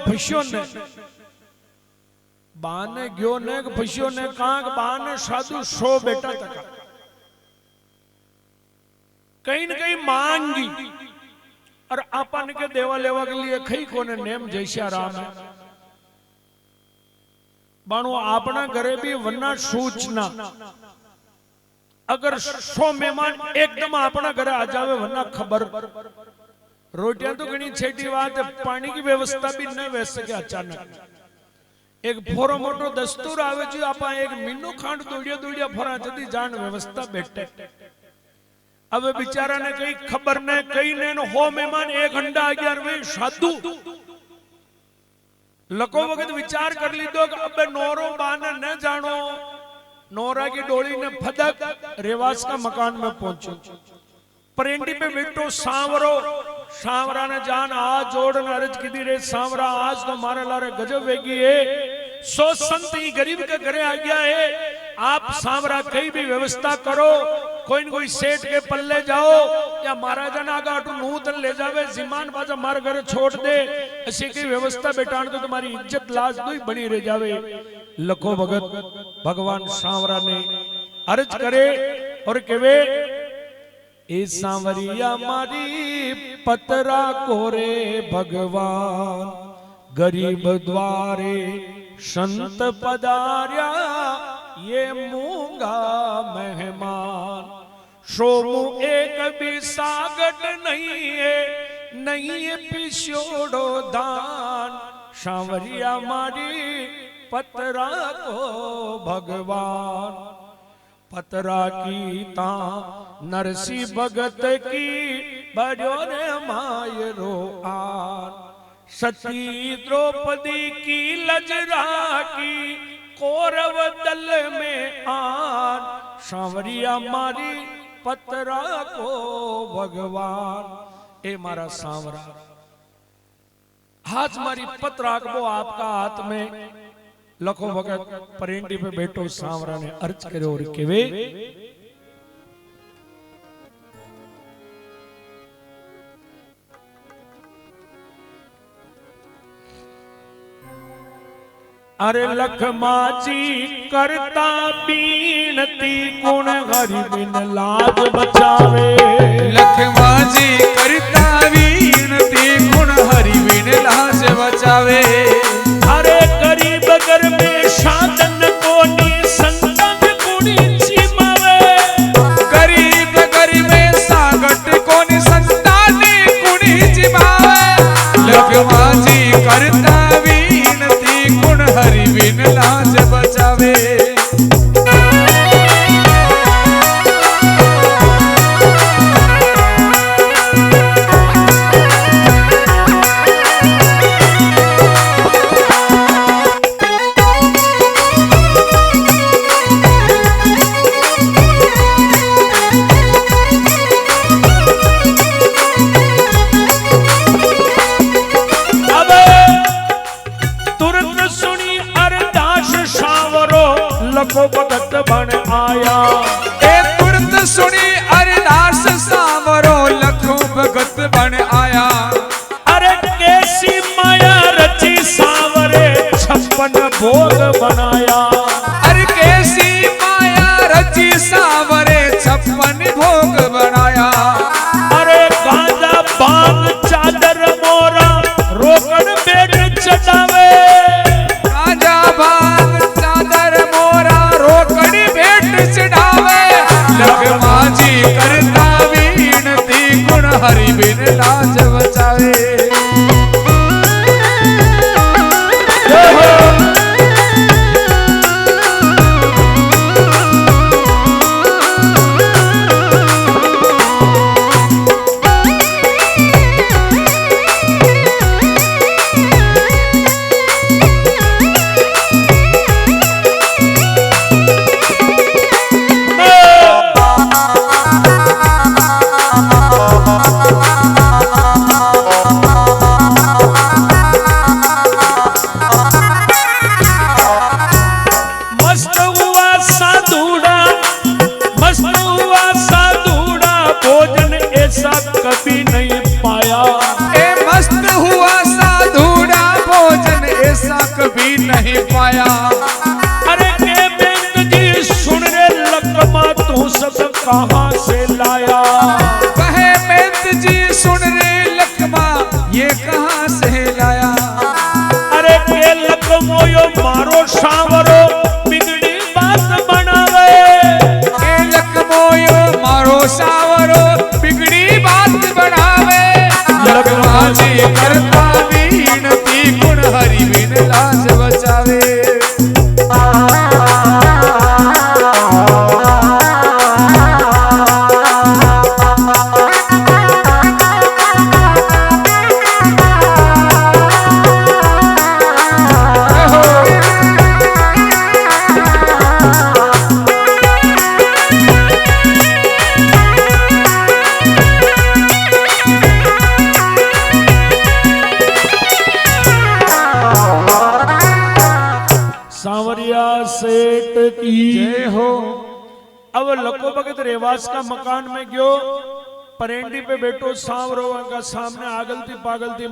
फस्यो ने बाने गयो ने फस्यो ने कांक बाने साधु 100 बेटा तक कहीं न कहीं मांगी और आपन के देवा लेवा के लिए खई कोने नेम जैसा राम है बाणो अपना घरे भी वरना सूचना अगर 100 मेहमान एकदम अपना घरे आ जावे वरना खबर रोटियां तो घनी छेटी बात है पानी की व्यवस्था भी न वैस सके अचानक एक फोरो मोटो दस्तूर आवे जो आपा एक मीनू खांड दौड़िया दौड़िया फरा जदी जान व्यवस्था बैठे अब बेचारा ने कई खबर ने कई ने हो मेहमान 1 घंटा 11वें साधु लको वक्त विचार कर लीधो कि अब नोरो बाने न जानो नोरा की डोली ने फदक रेवास का मकान में पहुंचो परेंडी पे बैठो सांवरो सांवरा ने जान आज जोड़न अर्ज की दी रे सांवरा आज तो मारे लारे गजब वेगी है सो संत ही गरीब के घरे आ गया है आप सांवरा कहीं भी व्यवस्था करो कोई न कोई सेठ के पल्ले जाओ या महाराजा ना आगा नूतन ले जावे जिमान बाजा मार घर छोड़ दे ऐसी की व्यवस्था बैठान तो तुम्हारी इज्जत लाज दो ही बनी रह जावे लखो भगत भगवान सांवरा ने अर्ज करे और केवे ए सांवरिया मारी पतरा कोरे भगवान गरीब द्वारे संत पधार्या ये मूंगा मेहमान सोमू एक भी सागट नहीं है पिछोड़ो दान सांवरिया मारी पतरा को भगवान पतरा की ता नरसी भगत की बड़ो ने मायरो आन सती द्रौपदी की लजरा की कौरव दल में आन सांवरिया मारी पतरा को भगवान ए मारा सांवरा हाथ मारी पतरा को आपका हाथ में लखो भगत परेंडी पे बैठो सांवरा ने अर्ज करे और केवे अरे लखमाची करता बीनती गुण हरि बिन लाज बचावे लखमाची करता बीनती गुण हरि बिन लाज बचावे अरे गरीब घर में साधन कोनी संतन कुड़ी चिमावे गरीब घर में सागट कोनी संतान कुड़ी चिमावे लखमाची करता बीनती गुण हरि बिन लाज बचावे लखो भगत बन आया ए तुरंत सुनी अरदास सांवरो लखो भगत बन आया अरे कैसी माया रची सांवरे 56 भोग बनाया अरे कैसी माया रची सांवरे 56 भोग बनाया अरे गांजा बाग चादर मोरा रोकड़ बेट चढ़ावे गांजा बाग चादर मोरा रोकड़ी भेंट चढ़ावे लखमाची करता बीनती गुण हरि बिन लाज बचावे लाया। अरे के बेंत जी सुन रे लकमा तू सब कहां से लाया। कहे बेंत जी सुन रे लकमा ये कहां से लाया। अरे के लकमो यो मारो सांवरो बिगड़ी बात बनावे। के लकमो यो मारो सांवरो बिगड़ी बात बनावे। लकमा जी करता विनती गुण हरि बिन लाज बचावे। सांवरिया सेठ की जय हो। अब लको भगत रेवास का मकान में गयो। परेंडी पे बैठो सांवरो का सामने आगलती पागलती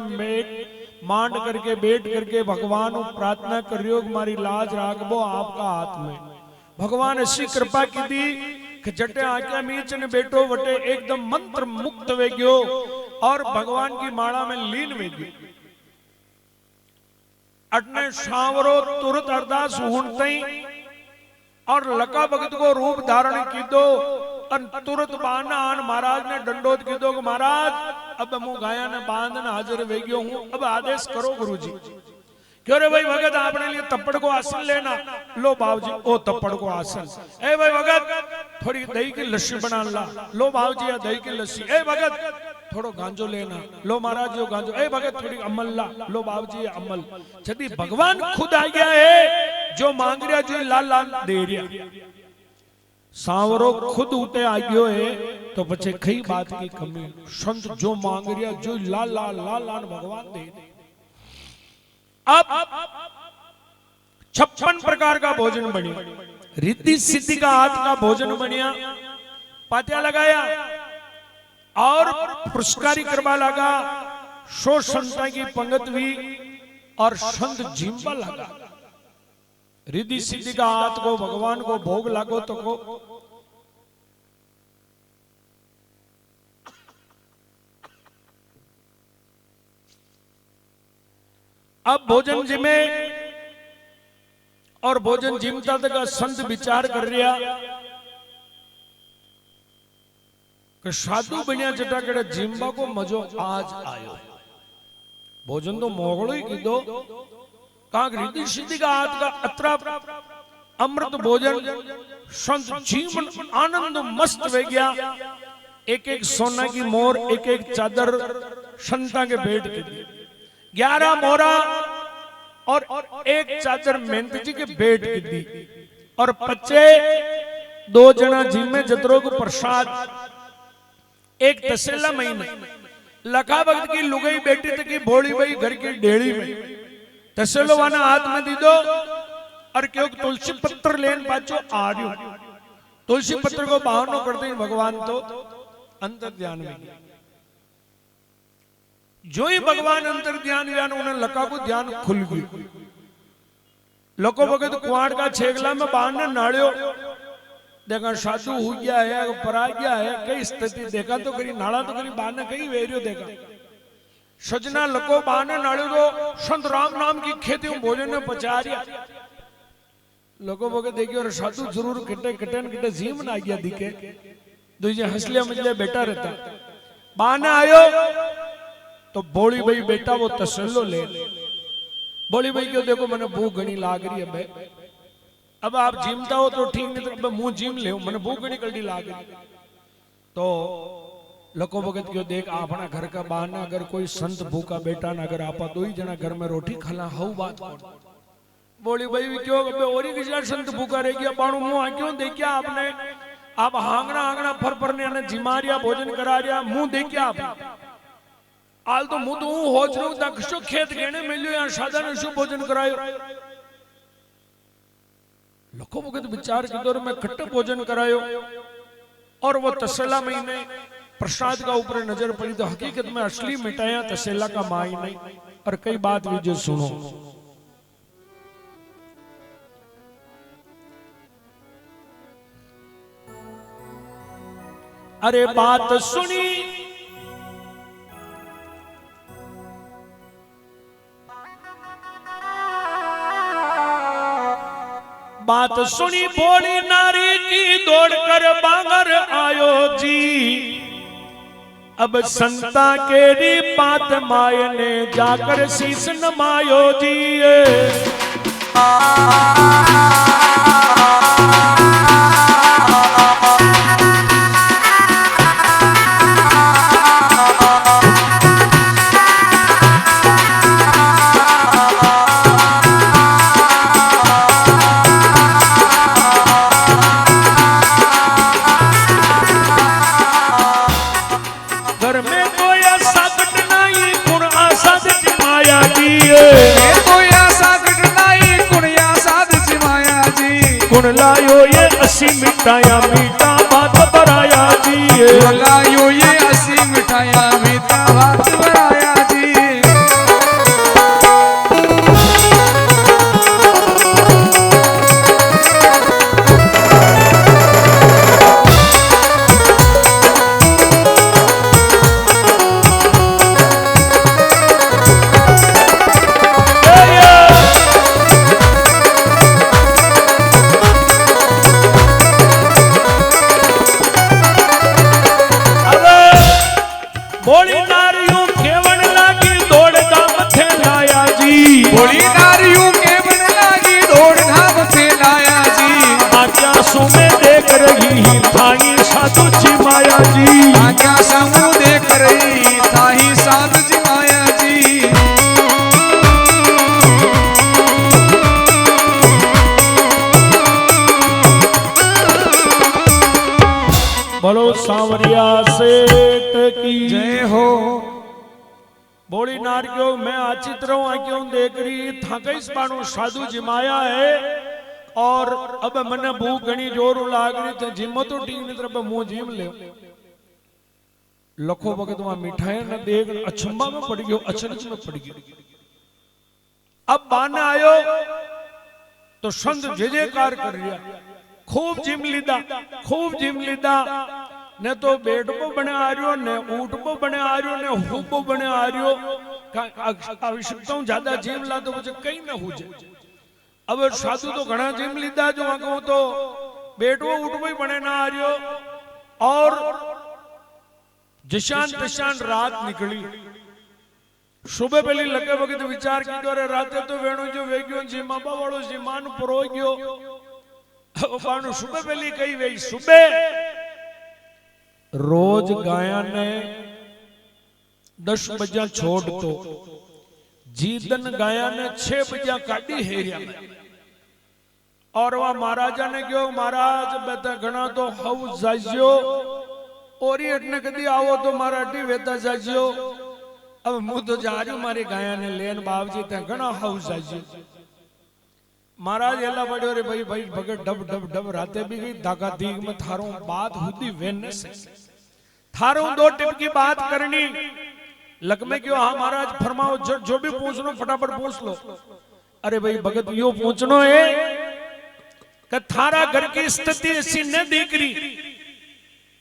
मांड करके बैठ करके भगवान को प्रार्थना कर रही हो कि मारी लाज राखबो आपका हाथ में। भगवान ऐसी कृपा की दी कि जटे आज्ञा मीच ने बैठो वटे एकदम मंत्र मुक्त वे गयो और भगवान की माला में लीन वे गयो। अटने सांवरो तुरंत अरदास हुणतई और लका भगत को रूप धारण कीधो और तुरंत बाना आन महाराज ने दंडोत कीधो कि महाराज अब मु गाया ने बांधन हाजिर वे गयो हूं, अब आदेश करो गुरुजी। क्यों रे भाई भगत आपने लिए तप्पड़ को आसन लेना। लो बाबूजी ओ तप्पड़ को आसन। ए भाई भगत थोड़ी दही की लस्सी बना ला। लो बाबूजी दही की लस्सी। ए भगत थोड़ो गांजो लेना। लो महाराज जो गांजो। ए भगत थोड़ी अमल ला। लो बाबूजी अमल। यदि भगवान खुद आ गया है जो मांग रहा जो लाल लाल दे रहा। सांवरो खुद उते आ गयो है तो पछे कई बात की कमी। संत जो मांग रहा जो लाल लाल लाल लाल भगवान दे। अब 56 प्रकार का भोजन बनिया। रिद्धि सिद्धि का हाथ का भोजन बनिया। पातिया लगाया और पुरस्कारी करवा लगा। सो संता की पंगत हुई और संत जिम्बा लगा। रिद्धि सिद्धि का हाथ को भगवान को भोग लागो तो को अब भोजन जिमे और भोजन जिमता तक संत विचार कर रहा कि साधु बनिया जटा के जिम्बा को मजो आज आयो। भोजन तो मोगड़ो ही कीधो कांक रिद्धि सिद्धि का हाथ का अतरा अमृत भोजन संत जीवन आनंद मस्त वे गया। एक एक सोना की मोर एक एक चादर संता के बेट के दी। 11 मोरा और एक चादर मेहनत जी के बेट की दी और 2 जना जिम्मे जतरों को प्रसाद एक तसेला महीने। लखा भक्त की लुगाई बेटी तक की भोली भाई घर की डेड़ी में तसेलो वाना हाथ में दी दो और क्यों तुलसी पत्र लेन पाचो आ रही। तुलसी पत्र को बहानो करते हैं भगवान तो अंतर ध्यान में। जो ही भगवान अंतर ध्यान उन्हें लका को ध्यान खुल गई। लोको भगत कुआड़ का छेगला में बाहर नाड़ियो देखा साधु हो गया है परा गया है कई स्थिति देखा तो करी नाड़ा तो करी बाहर कई वेरियो देखा। सजना लको बाने नाड़ो तो संत राम नाम की खेती भोजन में पचा रिया। लोगों बोके देखियो और साधु जरूर किटे किटे किटे जीवन आ गया दिखे। दूजे हंसलिया मजलिया बेटा रहता। बाने आयो तो बोली भाई बेटा वो तसल्लो ले। बोली भाई क्यों देखो मैंने भूख घनी लाग रही है बे। अब आप जिमता हो तो ठीक नहीं तो मुंह जिम ले मैंने भूख घनी कल्टी लाग रही। तो लोको भगत क्यों देख अपना घर का बहाना अगर कोई संत भूखा बेटा ना अगर आपा 2 ही जना घर में रोटी खला हऊ बात कौन। बोली भाई क्यों और ही किसी संत भूखा रह गया बाणु मुंह क्यों देखिया आपने आप हांगना हांगना फर फरने जिमारिया भोजन करा रिया मुंह देखिया आप आल तो मुंह तो हो चुका दक्षो खेत गेने मिलियो या सादा ने शु भोजन करायो। लोको भगत विचार के दौर में खट्टे भोजन करायो और वो तसला महीने प्रसाद का ऊपर नजर पड़ी तो हकीकत में असली मिठाइयां तसेला का माई नहीं। और कई बात भी जो सुनो अरे बात सुनी बात सुनी भोली नारी की दौड़कर बांगर आयो जी। अब संता केरी बात माय ने जाकर शीश नमायो जी। गुण लायो ये असी मिठाया मीठा बात बराया जी। लायो ये असी मिठाया मीठा बात बराया जी। भोली नारियों केवल लागी दौड़ धाम थे लाया जी। भोली नारियों केवल लागी दौड़ धाम थे लाया जी। आज्ञा सुमे देख रही थाई साधु जी माया जी। आज्ञा समूह देख रही थाई साधु जी माया जी। बोलो सांवरिया सेठ की जय हो। बोली नारियों मैं आचित रहूं आंखों देख रही था कई पाणु साधु जिमाया है। और अब मने भूख घनी जोर लाग रही थे जिमो तो ठीक नहीं तरफ मुंह जिम ले लखो वक्त वहां मिठाई न देख अचंबा में पड़ गयो अचरज में पड़ गयो। अब बाने आयो तो संत जय जयकार कर रिया खूब जिम लीधा ने तो बेटपो बने आ रहो ने ऊटपो बने आ रहो ने हुपो बने आ रहो। आवश्यकता ज्यादा जिम ला तो मुझे कहीं ना हो जाए। अब साधु तो घना जिम लीधा जो कहूं तो बेटो ऊटपो ही बने ना आ रहो। और जिशान तिशान रात निकली। सुबह पहली लगे वक्त विचार की अरे राते तो वेणु जो वेग्यो जिमा बावाड़ो जिमान परो गयो। सुबह पहली कही वही सुबह रोज गाया ने 10 बजे छोड़ तो जीदन गाया ने 6 बजे काटी हेरिया में। और वह महाराजा ने क्यों महाराज बेटा घना तो हाउ जाजियो और ये ने कदी आओ तो मराठी वेता जाजियो। अब मुझ तो जा रही मारी गाया ने लेन बाबजी ते घना हाउ जाजियो। महाराज एला पड़ो रे भाई भाई भगत डब डब डब राते भी गई दागा दीग में थारो बात हुदी वेन से थारो 2 टिप की बात करनी लग में क्यों। हाँ महाराज फरमाओ जो भी पूछनो फटाफट पूछ लो। अरे भाई भगत यो पूछनो है कि थारा घर की स्थिति ऐसी न दिख रही।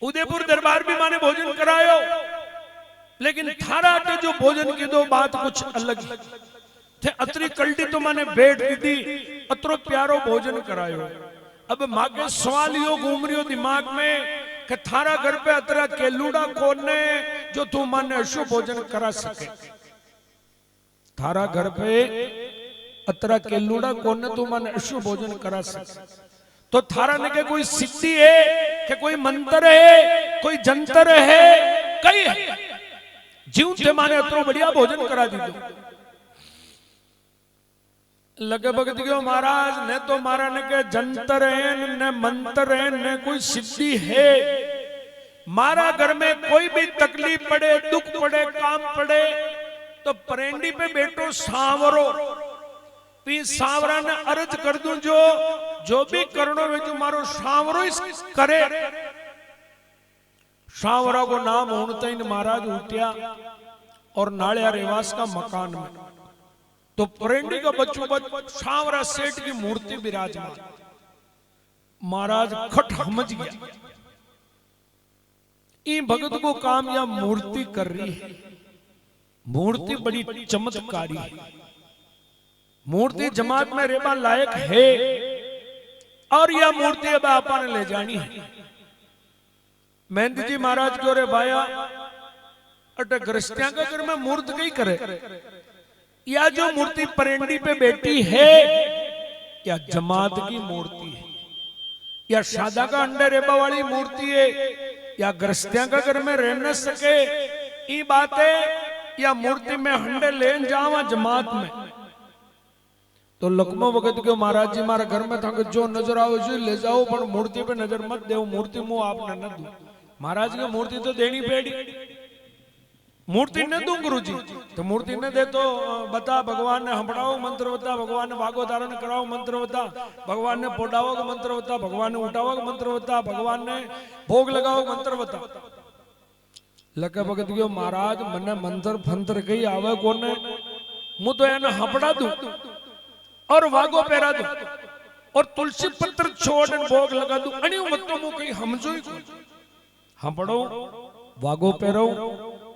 उदयपुर दरबार भी माने भोजन करायो लेकिन थारा जो भोजन की दो बात कुछ अलग थे। अतरी कल्टी तो माने बैठ दी अतरो प्यारो भोजन करायो। अब मागे सवाल यो घूम रियो दिमाग में कि थारा घर पे अतरा केलूड़ा कोने जो तू माने अशु भोजन करा सके। थारा घर पे अतरा केलूड़ा कोने तू माने अशु भोजन करा सके। तो थारा ने के कोई सिद्धि है कि कोई मंत्र है कोई जंतर है कई है जीव थे माने अतरो बढ़िया भोजन करा दी। लगे भगत क्यों महाराज ने तो मारा ने के जंतर है ने मंत्र है ने कोई सिद्धि है। मारा घर में कोई भी तकलीफ पड़े दुख पड़े काम पड़े तो परेंडी पे बैठो सांवरो पी सांवरा ने अर्ज कर दूं जो भी करनो वे जो मारो सांवरो करे। सांवरा को नाम होता ही महाराज उठ्या और नाड़िया रेवास का मकान में तो परेंडी का बच्चों सांवरा सेठ की मूर्ति विराजमान। महाराज खट समझ गया इन भगत को काम या मूर्ति कर रही है। मूर्ति बड़ी चमत्कारी है, मूर्ति जमात में रेबा लायक है, और यह मूर्ति अब आपने ले जानी है। मेहंदी जी महाराज को रे भाया अटे ग्रस्तिया का घर में मूर्ति कहीं करे, या जो मूर्ति परेंडी पे बैठी है या जमात की मूर्ति है, या शादा का अंडे रेबा वाली मूर्ति है, या ग्रस्तिया का घर में रह न सके ये बात है, या मूर्ति में हंडे लेन जावा जमात में। तो लखमो वक्त के महाराज जी मारा घर में था कि जो नजर आओ जो ले जाओ, पर मूर्ति पे नजर मत दो, मूर्ति मुंह आपने न दू। महाराज की मूर्ति तो देनी पेड़ी, मूर्ति न दूं गुरु जी, तो मूर्ति न दे तो बता भगवान ने हंपड़ाओ मंत्र बता, भगवान ने भागो धारण कराओ मंत्र बता, भगवान ने पोडाओ का मंत्र बता, भगवान ने उठाओ का मंत्र बता, भगवान ने भोग लगाओ मंत्र बता। लके भगत गयो महाराज मने मंत्र फंतर कही आवे कोने, मु तो एने हंपड़ा दूं और वागो पहरा दूं और तुलसी पत्र छोड़ भोग लगा दूं, अणी मत तो मु कहीं हमजो ही हंपड़ो वागो पहरो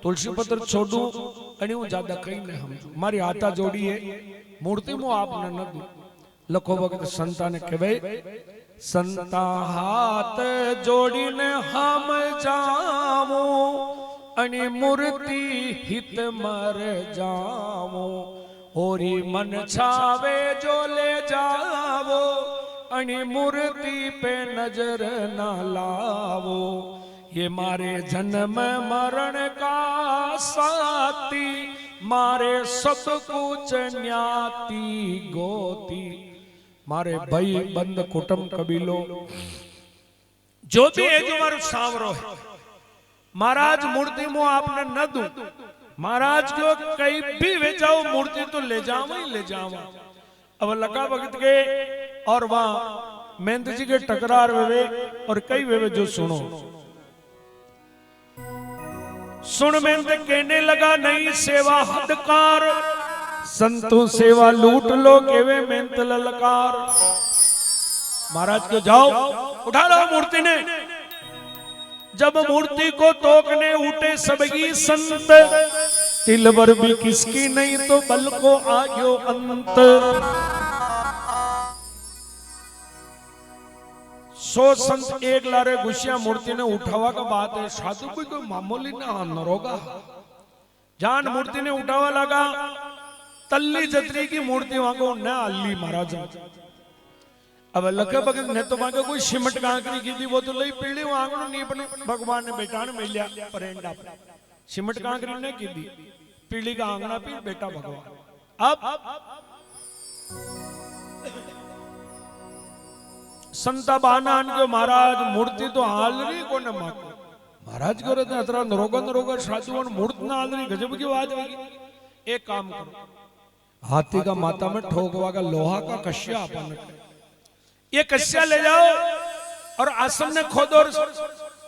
तुलसी पत्र छोड़ू अणी हूं ज्यादा कहीं नहीं हमजू, मारी हाथा जोड़ी है मूर्ति मु आपने न दू। लखो भगत संता ने कहे संता हाथ जोड़ी ने हम जावो अणी मूर्ति हित मर जावो, होरी मन छावे जो ले जावो अणी मूर्ति पे नजर न लावो। ये मारे जन्म मरण का साथी, मारे सब कुछ न्याती गोती, मारे भाई बंद कुटुंब कबीलो जो भी है जो मारो सांवरो है। महाराज मूर्ति मुंह आपने न दू, महाराज को कहीं भी वे जाओ मूर्ति तो ले जाओ ही ले जाओ। अब लगा भगत के और वहां मेहंदी जी के टकरार वे और कई वे जो सुनो सुन मेहनत कहने लगा नहीं सेवा हदकार, संतों सेवा लूट लो केवे मेहनत ललकार। महाराज को जाओ उठा लो मूर्ति ने, जब मूर्ति को तोकने उठे सबगी संत, तिलवर भी किसकी नहीं तो बल को आयो अंत। सो संत एक लारे घुसिया मूर्ति ने उठावा का बात है, साधु कोई मामूली ना नरोगा। जान मूर्ति ने उठावा लगा, तल्ली जत्री की मूर्ति वहां को न अल्ली महाराज। अब लखे भगत ने तो वहां कोई सिमट कांकरी की थी, वो तो लई पीड़ी आंगण नहीं बने, भगवान ने बेटा ने मिलिया परेंडा सिमट कांकरी ने की दी, पीड़ी का आंगना पी बेटा भगवान। अब संता बानान के महाराज मूर्ति तो हाल रही को न माको, महाराज को रहते अतरा नरोगा साधु मूर्ति ना हाल रही, गजब की बात होगी। एक काम करो, हाथी का माथा में ठोकवा का लोहा का कश्या अपन ये कश्या ले जाओ और आसन ने खोदो और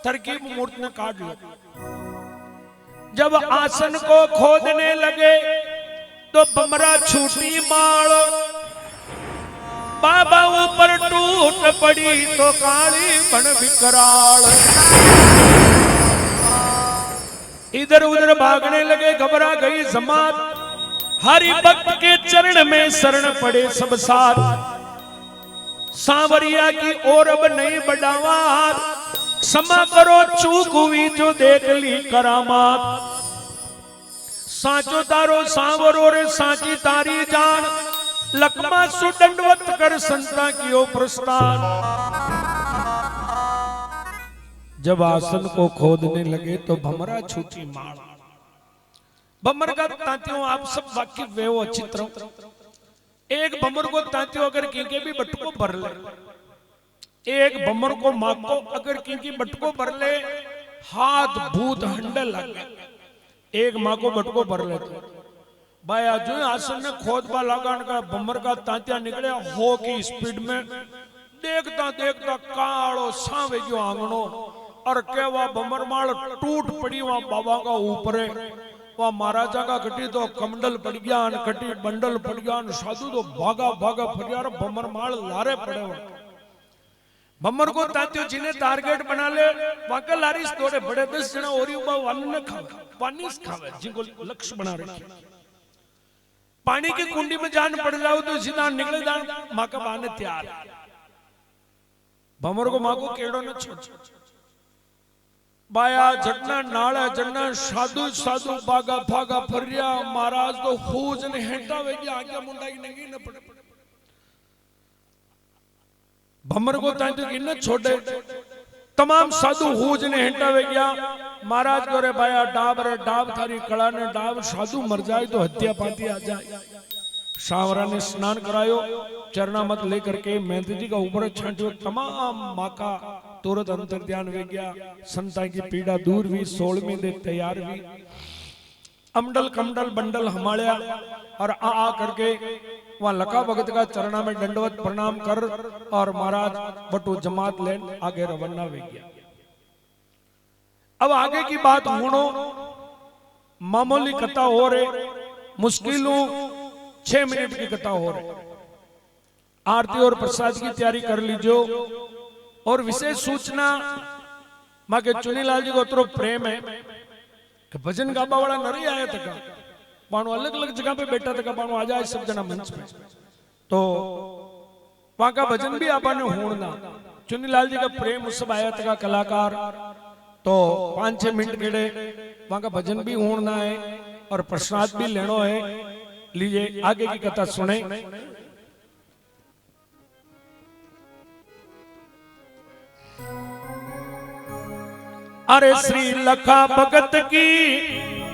तरकीब मूर्ति ने काट लो। जब आसन को खोदने लगे तो बमरा छूटी माल, बाबा ऊपर टूट पड़ी तो काली बन विकराल। इधर उधर भागने लगे, घबरा गई जमात, हरि भक्त के चरण में शरण पड़े सब साथ। सांवरिया की ओर अब नहीं बढ़ावा, क्षमा करो चूक हुई जो देख ली करामात। साचो तारो सांवरो रे साची तारी जान, लकमा सुदंडवत कर संता की ओ प्रस्थान। जब आसन को खोदने लगे तो भमरा छूटी माल। भमर का तांतियों आप सब वाकिफ वे हो अच्छी तरह। एक भमर को तांतियों अगर किंके भी बटको भर ले, एक भमर को माको अगर किंकी बटको भर ले, हाथ भूत हंडे लगे। एक माँ को बटको भर ले तो भाई जो आसन ने खोदबा लगान का भमर का तांतिया निकले हो की स्पीड में, देखता देखता कालो सावे जो आंगनो और केवा भमर माल टूट पड़ी वहां बाबा का ऊपर। वहां महाराजा का घटी तो कमंडल पड़ गया, घटी बंडल पड़ गया, साधु तो भागा भागा फरिया भमर माल लारे पड़े। भमर को तात्यो जिन्हें टारगेट बना ले वाका लारिस तोड़े बड़े 10 जना और युवा वन न खावे पानी खावे जिनको लक्ष्य बना रखे पानी की कुंडी में जान पड़ जाओ तो सीधा निकले जान माँ का बहाने तैयार भमर को माँ को केड़ो न छोड़ बाया जटना नाड़ा जटना साधु साधु बागा फागा फरिया महाराज तो खूज ने हेटा वे की आज्ञा मुंडा की नंगी न पड़े भमर को ताई तो इन छोड़े तमाम साधु खूज ने हेटा वे गया महाराज को रे बाया डाब रे डाब थारी कला ने डाब साधु मर जाए तो हत्या पाती आ जाए सावरा ने स्नान करायो चरणामत लेकर के मेहंदी जी का ऊपर छांटियो तमाम माँ का तुरंत अंतर ध्यान वे गया संता की पीड़ा दूर हुई 16वीं दे तैयार हुई अमडल कमडल बंडल हमाड़िया और आ करके वहां लका भगत का चरणा में दंडवत प्रणाम कर और महाराज बटू जमात लेन आगे रवाना वे गया। अब आगे की बात होनो मामूली कथा हो रहे मुश्किलों 6 मिनट की कथा हो रही आरती और प्रसाद की तैयारी कर लीजिए और विशेष सूचना मां के चुनीलाल जी को उतरो प्रेम है कि भजन गाबा वाला नहीं आया था पानो अलग अलग जगह पे बैठा था पानो आ जाए सब जना मंच पे तो वहां का भजन भी आपने होना चुनीलाल जी का प्रेम उस सब आया था कलाकार तो 5-6 मिनट केड़े वहां का भजन भी होना है और प्रसाद भी लेना है। लीजिए आगे की कथा सुने। अरे श्री लखा भगत की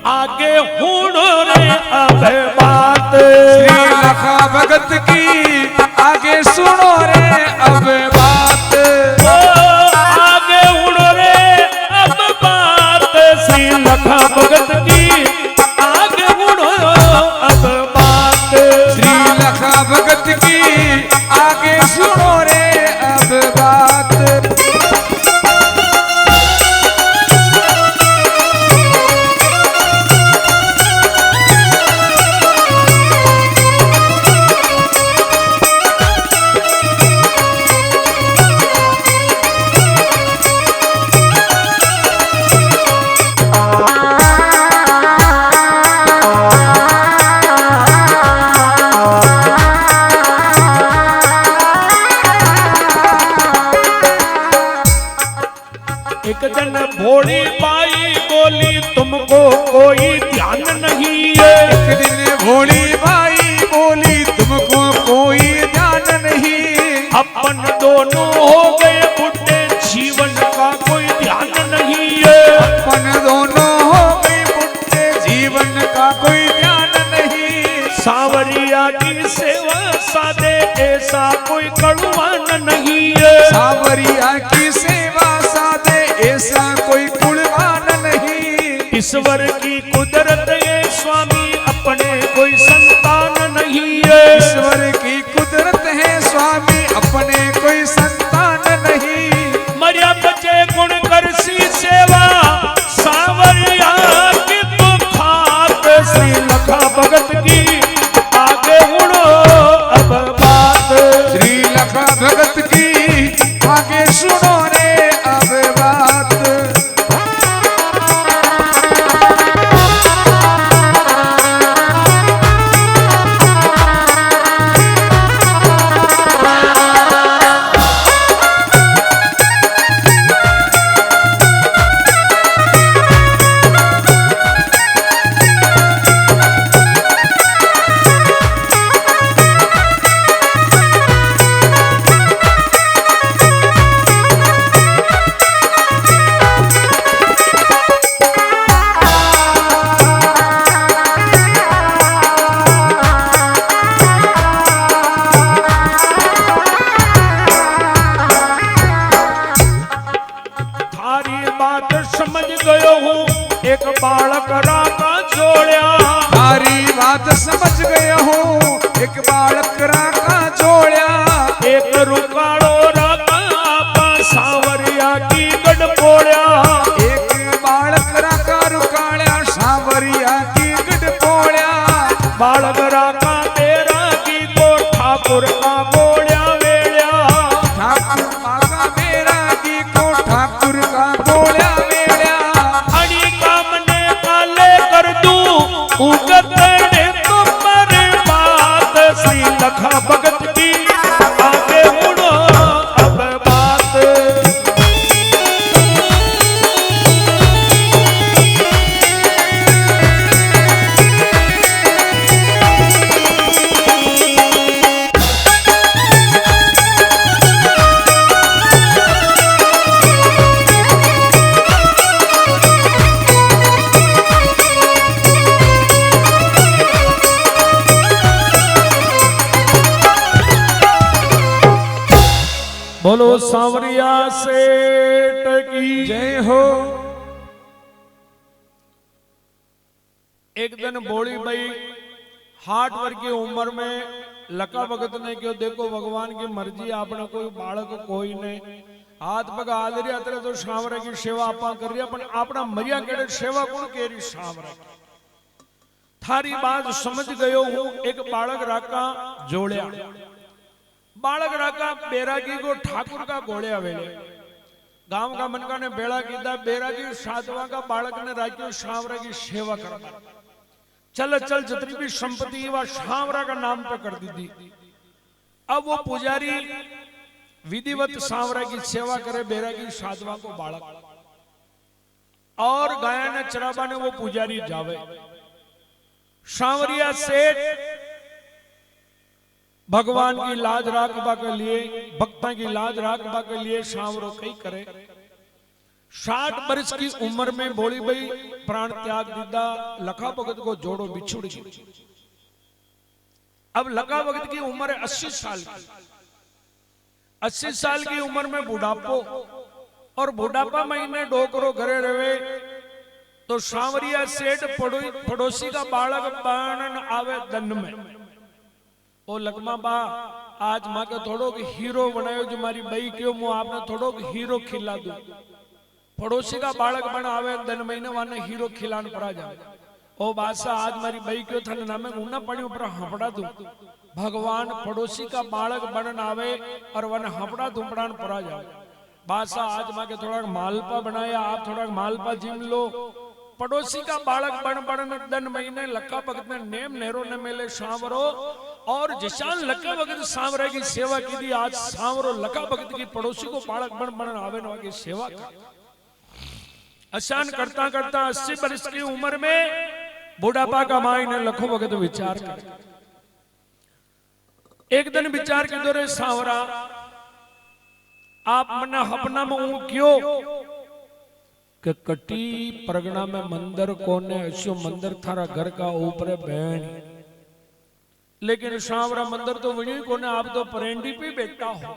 आगे हुणो रे अब बात श्री लखा भगत की आगे सुनो रे अब बात आगे हुणो रे अब बात श्री लखा भगत की आगे हुणो अब बात श्री लखा भगत की आगे सुनो रे अब बात भोली बाई बोली तुमको कोई ध्यान नहीं है। एक दिन भोली बाई बोली तुमको कोई ध्यान नहीं अपन दोनों हो गए बुढ़े जीवन का कोई ध्यान नहीं है। अपन दोनों हो गए बुढ़े जीवन का कोई ध्यान नहीं सावरिया की सेवा सादे ऐसा कोई कड़वान नहीं है। सावरिया की सेवा सादे ऐसा कोई कुलवान नहीं। ईश्वर की कुदरत है स्वामी अपने कोई संतान नहीं है। ईश्वर की कुदरत है स्वामी अपने कोई संतान नहीं। मरिया बचे गुण करसी सेवा सावरिया की तो खाक श्री लखा भगत की आगे उड़ो अब बात श्री लखा भगत की आगे सुनो रे अब बात बालक राका जोड़या तारी बात समझ गया हूँ एक बालक राका जोड़या एक रुकाड़ो राका आपा सावरिया की गढ़ पोड़या एक बालक राका रुकाड़या सावरिया की गढ़ पोड़या बालक राका तेरा की को ठाकुर का बोड़या वेड़या ठाकुर माका उगतड़े तो पर बात सी लखा भगत की आगे मुड़ो अब बात। बोलो सांवरिया सेठ की जय हो। एक दिन बोली भाई 60 वर्ष की उम्र में लका भगत ने क्यों देखो भगवान की मर्जी आपने कोई बालक कोई नहीं हाथ पग हाल रहा अतरे तो सांवरा की सेवा आपा कर रहा पण आपना मरिया केड़े सेवा कोण केरी सांवरा थारी बात समझ गयो हूं। एक बालक राका जोड़या बालक राका बैरागी को ठाकुर का घोड़े वेले गांव का मनका ने बेड़ा कीधा बैरागी साधवा का बालक ने राख्यो सांवरा की सेवा करवा चल चल जितनी भी संपत्ति वह सांवरा का नाम पे कर दी थी। अब वो पुजारी विधिवत सांवरा की सेवा करे बैरागी साधवा को बालक और गाया ने चराबा ने वो पुजारी जावे सांवरिया सेठ भगवान की लाज राखबा के लिए भक्ता की लाज राखबा के लिए सांवरो कई करे 60 वर्ष की उम्र में बोली भाई प्राण त्याग दीदा लखा भगत को जोड़ो बिछुड़ गई। अब लखा भगत की उम्र है 80 साल की 80 साल की उम्र में बुढ़ापो और बुढ़ापा महीने डोकरो घरे रहे तो सांवरिया सेठ पड़ोसी का बालक बाणन आवे दन में ओ लकमा बा आज मां के थोड़ो हीरो बनायो जो मारी बई क्यों मु आपने थोड़ो हीरो खिला दू पड़ोसी का बालक बना आवे दन महीने वाने हीरो खिलान पड़ा जाए ओ बादशाह आज मारी बई क्यों थन नामे ऊना पानी ऊपर हपड़ा दू भगवान पड़ोसी का बालक बनन आवे और वन हपड़ा दुपड़ान पड़ा जाए बादशाह आज मां के थोड़ा मालपा बनाया आप थोड़ा मालपा जिम लो पड़ोसी का बालक बन दन महीने लक्का भगत ने नेम नेरो ने मेले सांवरो और जिशान लक्का भगत सांवरे की सेवा की थी आज सांवरो लक्का भगत की पड़ोसी को बालक बन आवे न की सेवा कर आसान करता करता 80 वर्ष की उम्र में बुढ़ापा का माई ने लखो भगत विचार कर एक दिन विचार के दौरे सांवरा आप मना हपना में हूं क्यों कि कटी परगना में मंदिर कोने ऐसो मंदिर थारा घर का ऊपर बहन लेकिन सांवरा मंदिर तो वही कोने आप तो परेंडी पे बैठा हो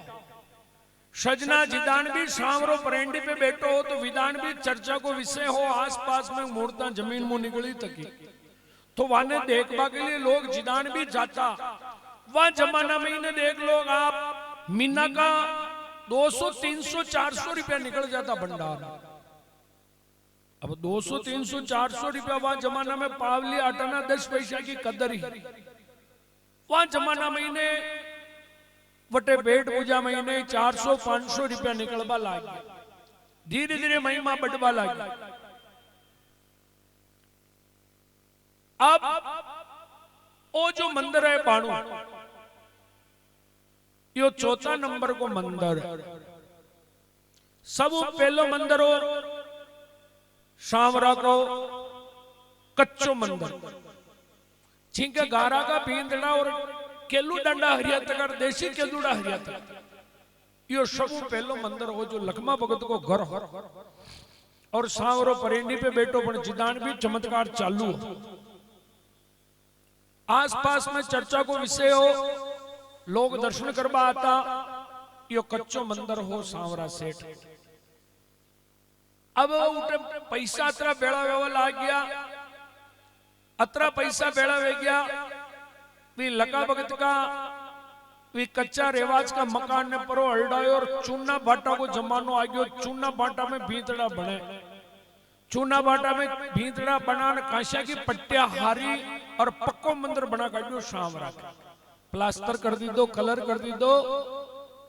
सजना जिदान भी सांवरो परेंडी पे बैठो हो तो विधान भी चर्चा को विषय हो आसपास में मूर्ता जमीन मुंह निकली तकी तो वाने देखबा के लिए लोग जिदान भी जाता वह जमाना में इन्हें देख लोग आप मीना का 200 300 400 रुपया निकल जाता भंडार अब 200 300 400 रुपया वहां जमाना में पावली आटाना 10 पैसा की कदर ही वहां जमाना में इन्हें वटे पेट पूजा महीने 400 500 रुपया निकलवा लागे धीरे धीरे महिमा बढ़वा लागे। अब वो जो मंदिर है बाणु यो चौथा नंबर को मंदिर सब पहलो मंदिर हो सांवरा को कच्चो मंदिर छिंके गारा का भींदड़ा और केलू डंडा हरिया तक देसी केलूड़ा हरिया तक यो सब पहलो मंदिर हो जो लखमा भगत को घर हो और सांवरो परेंडी पे बैठो पण जिदान भी चमत्कार चालू हो आसपास में चर्चा को विषय हो लोग दर्शन करवा आता यो कच्चो मंदिर हो सांवरा सेठ अब उठे पैसा अतरा बेड़ा वेवा लाग गया अतरा पैसा बेड़ा वे गया वी लका भगत का वी कच्चा रेवाज का मकान ने परो हल्डायो और चूना बाटा को जमानो आ गयो चूना बाटा में भीतड़ा बने चूना बाटा में भीतड़ा बनाने कांसा की पट्टिया हारी और पक्को मंदिर बना काटियो सांवरा का प्लास्टर कर दी दो कलर कर दी दो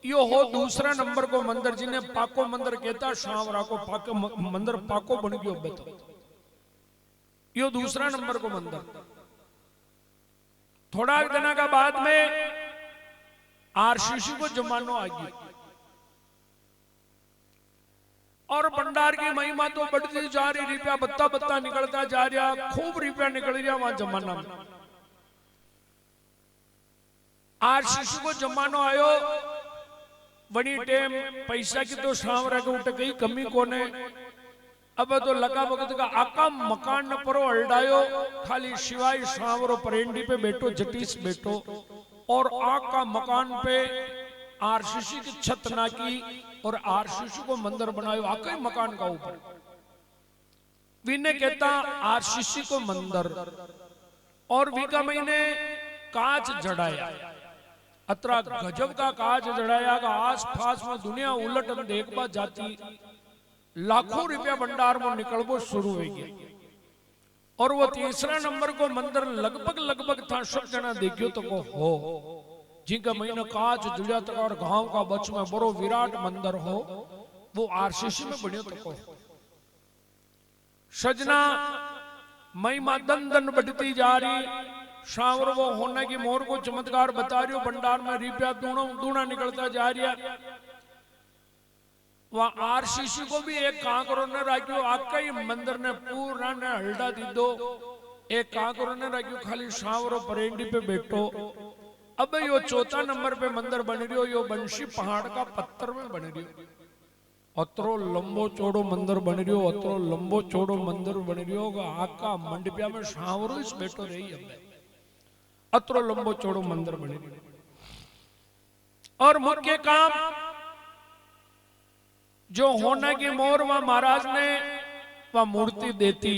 यो हो दूसरा नंबर को मंदिर जिन्हें पाको मंदिर कहता सांवरा को पाको मंदिर पाको बन गयो बेतो यो दूसरा नंबर को मंदिर। थोड़ा दिन का बाद में आरसीसी को जमानो आ गई और भंडार की महिमा तो बढ़ती जा रही, रुपया बत्ता बत्ता निकलता जा रहा, खूब रुपया निकल रहा वहां जमाना में। आरसीसी को जमानो आयो, बड़ी टेम पैसा की तो सावरा के उठ गई कमी कोने। अब तो लगा वक्त का आका मकान न परो अल्डायो, खाली शिवाय सावरो परेंडी पे बैठो, जटीस बैठो और आका मकान पे आरसीसी की छत ना की और आरसीसी को मंदिर बनायो आका ही मकान का ऊपर। विने कहता आरसीसी को मंदिर और वीका महीने कांच जड़ाया, अतरा गजब का कांच जड़ाया का आस पास में दुनिया उलट देखबा जाती, लाखों रुपया भंडार में निकलबो शुरू हो गया। और वो तीसरा नंबर को मंदिर लगभग था, सब जना देखियो तो को हो जिनका महीना कांच जुड़ा तक और गांव का बच में बड़ो विराट मंदिर हो, वो आरसीसी में बनियो तो को सजना महिमा दन दन बढ़ती जा रही। शावर वो होने की मोर को चमत्कार बता रही हो, भंडार में रुपया दूना निकलता जा रहा। वहां आरसीसी को भी एक कांकरो ने राख्यो, आका ही मंदिर ने पूरा ने हल्दा दी दो, एक कांकरो ने राख्यो खाली शावरो परेंडी पे बैठो। अब यो चौथा नंबर पे मंदिर बन रही हो, यो बंशी पहाड़ का पत्थर में बन रही हो, अतरो लंबो चौड़ो मंदिर बन रही हो, अतरो लंबो चौड़ो मंदिर बन रही हो। आका मंडपिया में शावरो इस बैठो रही, अब अतरो लंबो चौड़ो मंदिर बन रही हो। और मुख्य काम जो होना की मोर वहां महाराज ने वहां मूर्ति देती,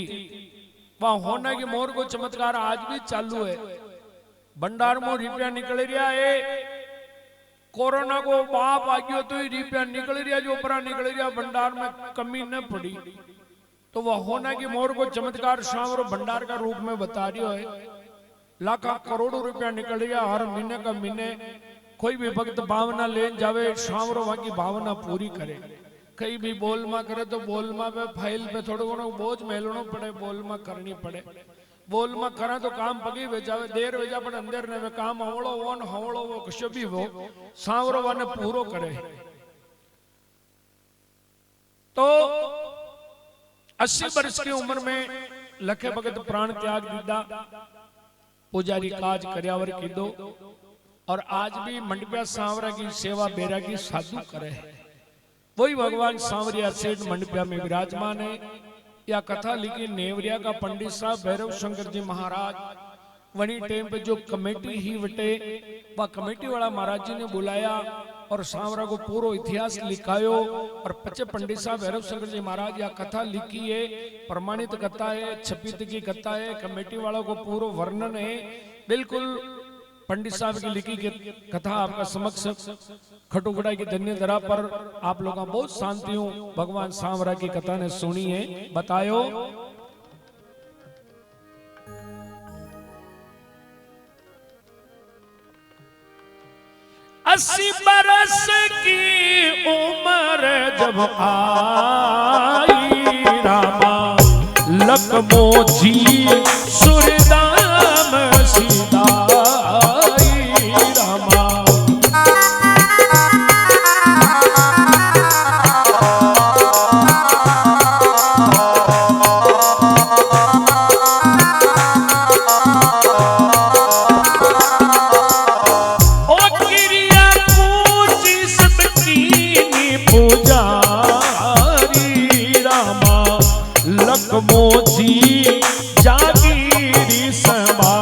वहां होना की मोर को चमत्कार आज भी चालू है। भंडार में रुपया निकल रहा है, कोरोना को बाप आ गयो तो ही रुपया निकल रहा, जो परा निकल रहा भंडार में कमी न पड़ी। तो वह होना की मोर को चमत्कार शाम भंडार का रूप में बता रही है। लाखों करोड़ों रुपया निकल रहा हर महीने का महीने। कोई भी भक्त भावना ले जावे, शाम वहां की भावना पूरी करे। कई भी बोलमा करे तो बोलमा पे फाइल पे थोड़ा घणो बोझ मेलनो पड़े, बोलमा करनी पड़े। बोलमा करा तो काम पगी वेजावे, देर वेजा पण अंदर ने काम हवड़ो वो न हवड़ो वो कशो भी वो सांवरो वाने पूरो करे। तो 80 वर्ष की उम्र में लखे भगत प्राण त्याग दीदा, पुजारी काज कर्यावर कीधो और आज भी मंडपिया सांवरा की सेवा बैरागी साधु करे। वही भगवान सांवरिया सेठ मंडपिया में विराजमान है। या कथा लिखी नेवरिया का पंडित साहब भैरव शंकर जी महाराज। वही टाइम पे जो कमेटी ही वटे, वह कमेटी वाला महाराज जी ने बुलाया और सांवरा को पूरा इतिहास लिखायो। और पचे पंडित साहब भैरव शंकर जी महाराज या कथा लिखी है, प्रमाणित कथा है, छपित की कथा है, कमेटी वालों को पूरा वर्णन है। बिल्कुल पंडित साहब की लिखी कथा आपका समक्ष खटुगड़ा की धन्य धरा पर आप लोग बहुत शांति हूं भगवान सांवरा की कथा ने सुनी है। बतायो अस्सी बरस की उम्र जब आई रामा लखमो जी सुरदाम सीधा मोजी जागीरी समा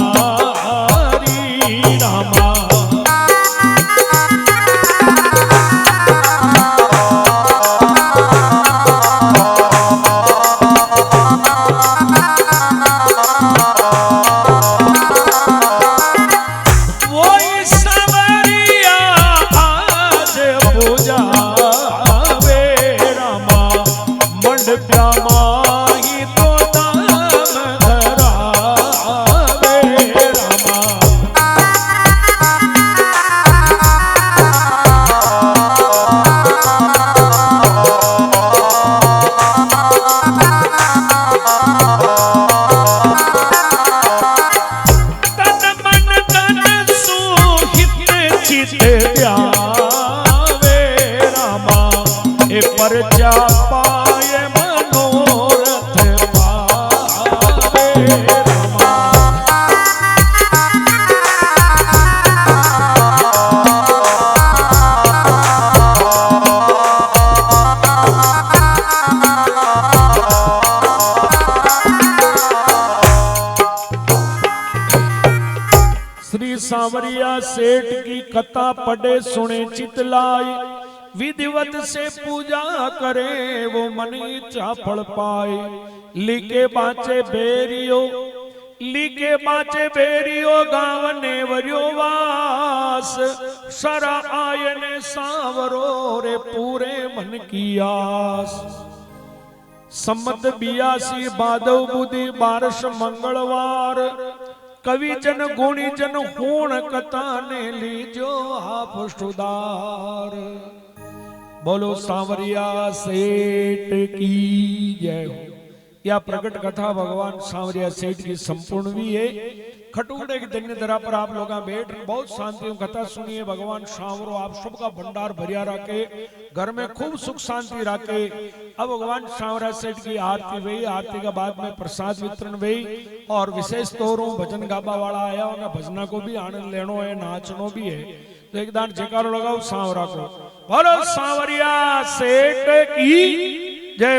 श्री सांवरिया सेठ की कथा पढ़े सुने चितलाई, विधिवत से पूजा करे वो मन इच्छा फल पाए। लिखे बाचे बेरियो, लिखे बाचे बेरियो गाँव ने वर्यो वास, सरा आयने सांवरो रे पूरे मन की आस। सम्मत 82 भादव बुधि 12 मंगलवार, कवि जन गुणी जन होण कथा ने लीजो आप सुधार। बोलो सांवरिया सेठ की जय हो। यह प्रकट कथा भगवान सांवरिया सेठ की संपूर्ण भी है। खटुगड़े की धन्य धरा पर आप लोग बैठ बहुत शांति कथा सुनिए। भगवान सांवरो आप सबका भंडार भरिया रखे, घर में खूब सुख शांति रखे। अब भगवान सांवरिया सेठ की आरती हुई, आरती के बाद में प्रसाद वितरण हुई और विशेष तौर भजन गाबा वाला आया, उन्हें भजना को भी आनंद लेनो है, नाचनो भी है। तो एक दान जयकारो लगाओ सांवरा को। बोलो सांवरिया सेठ की जय।